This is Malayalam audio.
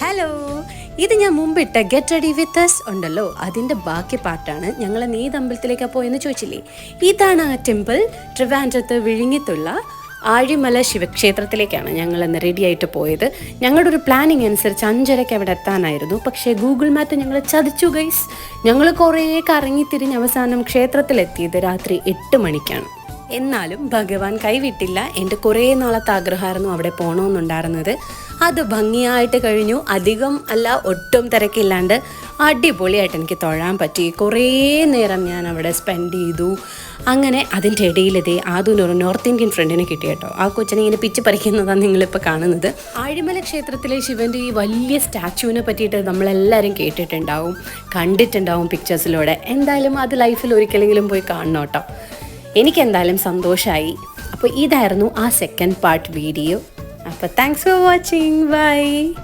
ഹലോ, ഇത് ഞാൻ മുമ്പിട്ട ഗെറ്റ് റെഡി വിത്ത് അസ് ഉണ്ടല്ലോ, അതിൻ്റെ ബാക്കി പാർട്ടാണ്. ഞങ്ങൾ ഏത് അമ്പലത്തിലേക്കാണ് പോയെന്ന് ചോദിച്ചില്ലേ, ഇതാണ് ആ ടെമ്പിൾ. ട്രിവാൻഡ്രത്ത് വിഴിഞ്ഞത്തുള്ള ആഴിമല ശിവക്ഷേത്രത്തിലേക്കാണ് ഞങ്ങൾ ഇന്ന് റെഡി ആയിട്ട് പോയത്. ഞങ്ങളുടെ ഒരു പ്ലാനിങ് അനുസരിച്ച് 5:30 അവിടെ എത്താനായിരുന്നു. പക്ഷേ ഗൂഗിൾ മാപ്പ് ഞങ്ങൾ ചതിച്ചു ഗൈസ്. ഞങ്ങൾ കുറേ കറങ്ങിത്തിരിഞ്ഞ് അവസാനം ക്ഷേത്രത്തിലെത്തിയത് രാത്രി 8 മണിക്കാണ്. എന്നാലും ഭഗവാൻ കൈവിട്ടില്ല. എൻ്റെ കുറേ നാളത്തെ ആഗ്രഹമായിരുന്നു അവിടെ പോകണമെന്നുണ്ടായിരുന്നത്. അത് ഭംഗിയായിട്ട് കഴിഞ്ഞു. അധികം അല്ല, ഒട്ടും തിരക്കില്ലാണ്ട് അടിപൊളിയായിട്ട് എനിക്ക് തൊഴാൻ പറ്റി. കുറേ നേരം ഞാൻ അവിടെ സ്പെൻഡ് ചെയ്തു. അങ്ങനെ അതിൻ്റെ ഇടയിലതേ ആദ്യം നോർത്ത് ഇന്ത്യൻ ഫ്രണ്ടിനെ കിട്ടി കേട്ടോ. ആ കൊച്ചിനെ ഇങ്ങനെ പിച്ച് പറിക്കുന്നതാണ് നിങ്ങളിപ്പോൾ കാണുന്നത്. ആഴിമല ക്ഷേത്രത്തിലെ ശിവൻ്റെ ഈ വലിയ സ്റ്റാച്ചുവിനെ പറ്റിയിട്ട് നമ്മളെല്ലാവരും കേട്ടിട്ടുണ്ടാവും, കണ്ടിട്ടുണ്ടാവും പിക്ചേഴ്സിലൂടെ. എന്തായാലും അത് ലൈഫിൽ ഒരിക്കലെങ്കിലും പോയി കാണണം കേട്ടോ. എനിക്കെന്തായാലും സന്തോഷമായി. അപ്പോൾ ഇതായിരുന്നു ആ സെക്കൻഡ് പാർട്ട് വീഡിയോ. അപ്പോൾ താങ്ക്സ് ഫോർ വാച്ചിങ്. ബൈ.